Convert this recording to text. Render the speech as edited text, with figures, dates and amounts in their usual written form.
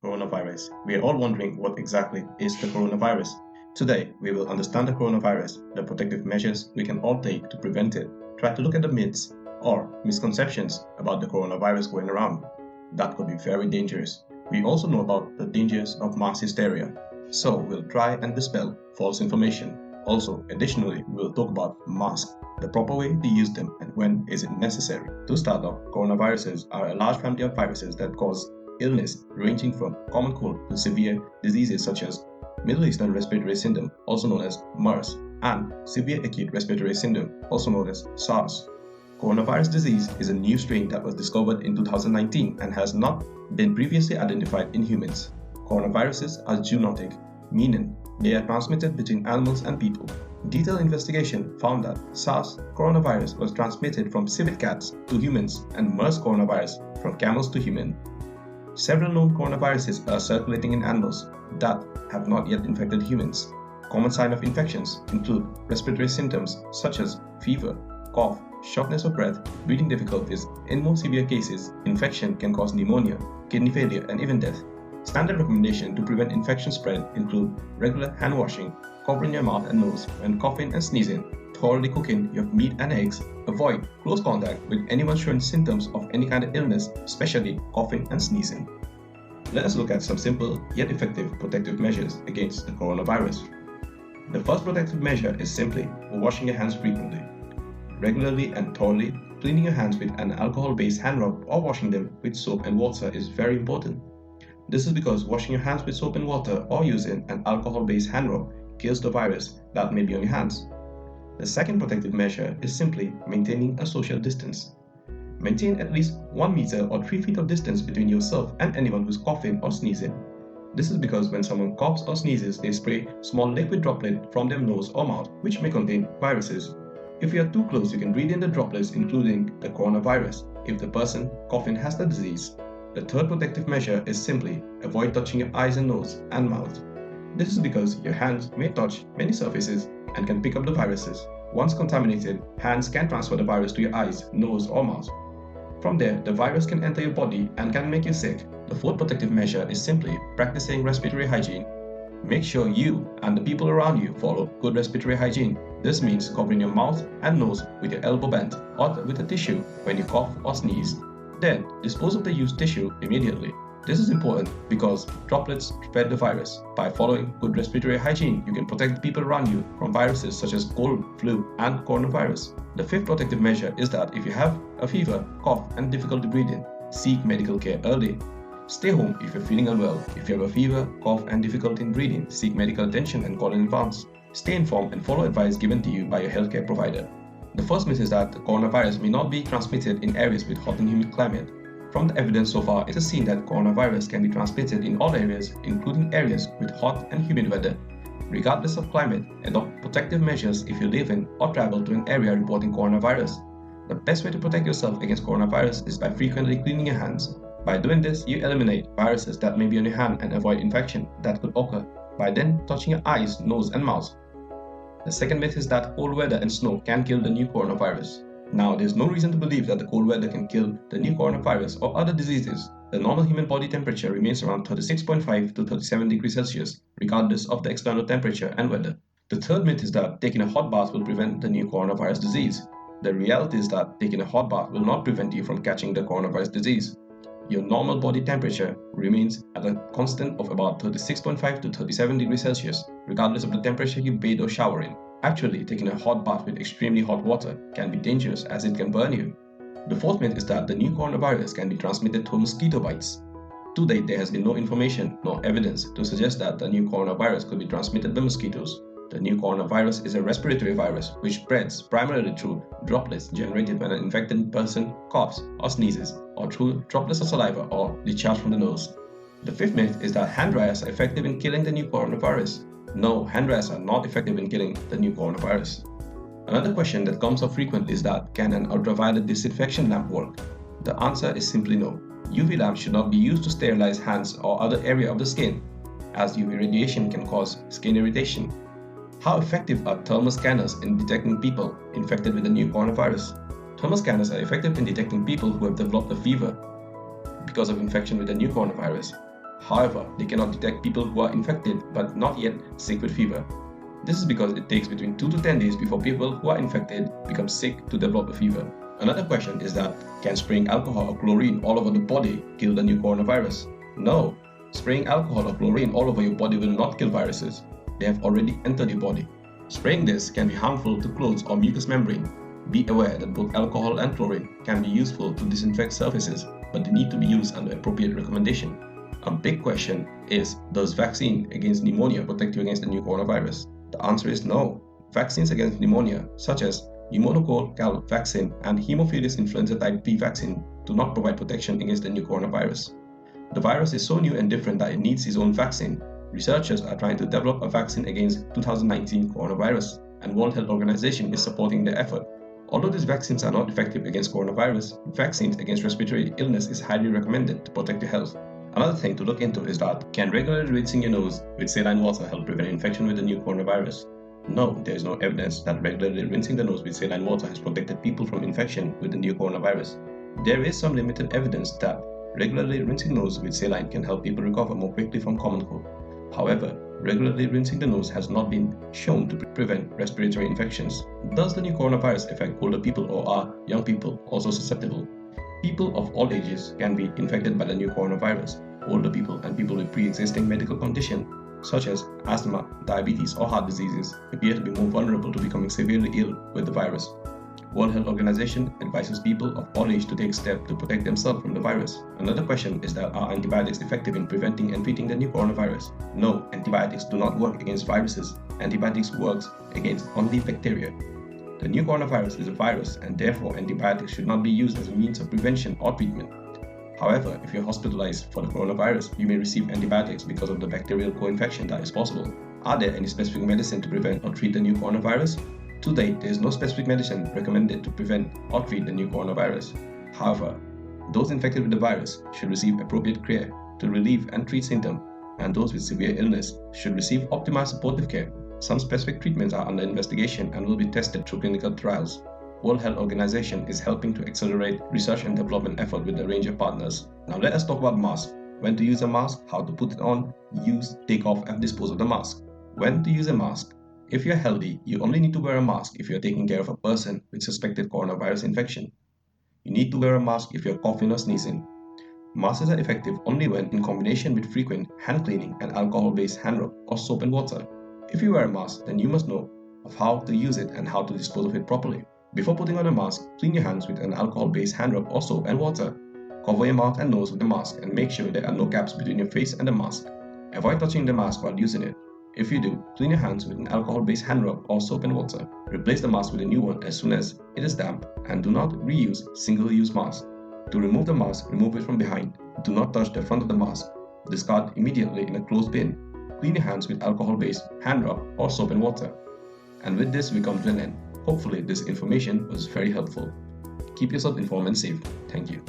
Coronavirus. We are all wondering what exactly is the coronavirus. Today, we will understand the coronavirus, the protective measures we can all take to prevent it, try to look at the myths or misconceptions about the coronavirus going around. That could be very dangerous. We also know about the dangers of mass hysteria. So, we'll try and dispel false information. Also, additionally, we'll talk about masks, the proper way to use them, and when is it necessary. To start off, coronaviruses are a large family of viruses that cause illness ranging from common cold to severe diseases such as Middle Eastern Respiratory Syndrome, also known as MERS, and Severe Acute Respiratory Syndrome, also known as SARS. Coronavirus disease is a new strain that was discovered in 2019 and has not been previously identified in humans. Coronaviruses are zoonotic, meaning they are transmitted between animals and people. Detailed investigation found that SARS coronavirus was transmitted from civet cats to humans and MERS coronavirus from camels to humans. Several known coronaviruses are circulating in animals that have not yet infected humans. Common signs of infections include respiratory symptoms such as fever, cough, shortness of breath, breathing difficulties. In more severe cases, infection can cause pneumonia, kidney failure, and even death. Standard recommendations to prevent infection spread include regular hand washing, covering your mouth and nose when coughing and sneezing, thoroughly cooking your meat and eggs, avoid close contact with anyone showing symptoms of any kind of illness, especially coughing and sneezing. Let us look at some simple yet effective protective measures against the coronavirus. The first protective measure is simply washing your hands frequently. Regularly and thoroughly cleaning your hands with an alcohol-based hand rub or washing them with soap and water is very important. This is because washing your hands with soap and water or using an alcohol-based hand rub kills the virus that may be on your hands. The second protective measure is simply maintaining a social distance. Maintain at least 1 meter or 3 feet of distance between yourself and anyone who's coughing or sneezing. This is because when someone coughs or sneezes, they spray small liquid droplets from their nose or mouth, which may contain viruses. If you are too close, you can breathe in the droplets, including the coronavirus, if the person coughing has the disease. The third protective measure is simply avoid touching your eyes and nose and mouth. This is because your hands may touch many surfaces and can pick up the viruses. Once contaminated, hands can transfer the virus to your eyes, nose, or mouth. From there, the virus can enter your body and can make you sick. The fourth protective measure is simply practicing respiratory hygiene. Make sure you and the people around you follow good respiratory hygiene. This means covering your mouth and nose with your elbow bent or with a tissue when you cough or sneeze. Then, dispose of the used tissue immediately. This is important because droplets spread the virus. By following good respiratory hygiene, you can protect the people around you from viruses such as cold, flu, and coronavirus. The fifth protective measure is that if you have a fever, cough, and difficulty breathing, seek medical care early. Stay home if you're feeling unwell. If you have a fever, cough, and difficulty in breathing, seek medical attention and call in advance. Stay informed and follow advice given to you by your healthcare provider. The first myth is that the coronavirus may not be transmitted in areas with hot and humid climate. From the evidence so far, it is seen that coronavirus can be transmitted in all areas, including areas with hot and humid weather. Regardless of climate, adopt protective measures if you live in or travel to an area reporting coronavirus. The best way to protect yourself against coronavirus is by frequently cleaning your hands. By doing this, you eliminate viruses that may be on your hand and avoid infection that could occur by then touching your eyes, nose, and mouth. The second myth is that cold weather and snow can kill the new coronavirus. Now, there is no reason to believe that the cold weather can kill the new coronavirus or other diseases. The normal human body temperature remains around 36.5 to 37 degrees Celsius, regardless of the external temperature and weather. The third myth is that taking a hot bath will prevent the new coronavirus disease. The reality is that taking a hot bath will not prevent you from catching the coronavirus disease. Your normal body temperature remains at a constant of about 36.5 to 37 degrees Celsius, regardless of the temperature you bathe or shower in. Actually, taking a hot bath with extremely hot water can be dangerous as it can burn you. The fourth myth is that the new coronavirus can be transmitted through mosquito bites. To date, there has been no information nor evidence to suggest that the new coronavirus could be transmitted by mosquitoes. The new coronavirus is a respiratory virus which spreads primarily through droplets generated when an infected person coughs or sneezes, or through droplets of saliva or discharge from the nose. The fifth myth is that hand dryers are effective in killing the new coronavirus. No, hand dryers are not effective in killing the new coronavirus. Another question that comes up frequently is that can an ultraviolet disinfection lamp work? The answer is simply no. UV lamps should not be used to sterilize hands or other area of the skin, as UV radiation can cause skin irritation. How effective are thermal scanners in detecting people infected with the new coronavirus? Thermal scanners are effective in detecting people who have developed a fever because of infection with the new coronavirus. However, they cannot detect people who are infected but not yet sick with fever. This is because it takes between 2 to 10 days before people who are infected become sick to develop a fever. Another question is that, can spraying alcohol or chlorine all over the body kill the new coronavirus? No, spraying alcohol or chlorine all over your body will not kill viruses. They have already entered your body. Spraying this can be harmful to clothes or mucous membrane. Be aware that both alcohol and chlorine can be useful to disinfect surfaces, but they need to be used under appropriate recommendation. A big question is, does vaccine against pneumonia protect you against the new coronavirus? The answer is no. Vaccines against pneumonia, such as pneumococcal vaccine and Haemophilus influenza type B vaccine, do not provide protection against the new coronavirus. The virus is so new and different that it needs its own vaccine. Researchers are trying to develop a vaccine against 2019 coronavirus, and World Health Organization is supporting the effort. Although these vaccines are not effective against coronavirus, vaccines against respiratory illness is highly recommended to protect your health. Another thing to look into is that, can regularly rinsing your nose with saline water help prevent infection with the new coronavirus? No, there is no evidence that regularly rinsing the nose with saline water has protected people from infection with the new coronavirus. There is some limited evidence that regularly rinsing nose with saline can help people recover more quickly from common cold. However, regularly rinsing the nose has not been shown to prevent respiratory infections. Does the new coronavirus affect older people, or are young people also susceptible? People of all ages can be infected by the new coronavirus. Older people and people with pre-existing medical conditions such as asthma, diabetes, or heart diseases appear to be more vulnerable to becoming severely ill with the virus. World Health Organization advises people of all age to take steps to protect themselves from the virus. Another question is that, are antibiotics effective in preventing and treating the new coronavirus? No, antibiotics do not work against viruses. Antibiotics work against only bacteria. The new coronavirus is a virus, and therefore antibiotics should not be used as a means of prevention or treatment. However, if you're hospitalized for the coronavirus, you may receive antibiotics because of the bacterial co-infection that is possible. Are there any specific medicine to prevent or treat the new coronavirus? To date, there is no specific medicine recommended to prevent or treat the new coronavirus. However, those infected with the virus should receive appropriate care to relieve and treat symptoms, and those with severe illness should receive optimized supportive care. Some specific treatments are under investigation and will be tested through clinical trials. World Health Organization is helping to accelerate research and development effort with a range of partners. Now let us talk about masks. When to use a mask, how to put it on, use, take off, and dispose of the mask. When to use a mask. If you're healthy, you only need to wear a mask if you're taking care of a person with suspected coronavirus infection. You need to wear a mask if you're coughing or sneezing. Masks are effective only when in combination with frequent hand cleaning and alcohol-based hand rub or soap and water. If you wear a mask, then you must know of how to use it and how to dispose of it properly. Before putting on a mask, clean your hands with an alcohol-based hand rub or soap and water. Cover your mouth and nose with the mask and make sure there are no gaps between your face and the mask. Avoid touching the mask while using it. If you do, clean your hands with an alcohol-based hand rub or soap and water. Replace the mask with a new one as soon as it is damp, and do not reuse single-use masks. To remove the mask, remove it from behind. Do not touch the front of the mask. Discard immediately in a closed bin. Clean your hands with alcohol-based hand rub or soap and water. And with this, we come to an end. Hopefully, this information was very helpful. Keep yourself informed and safe. Thank you.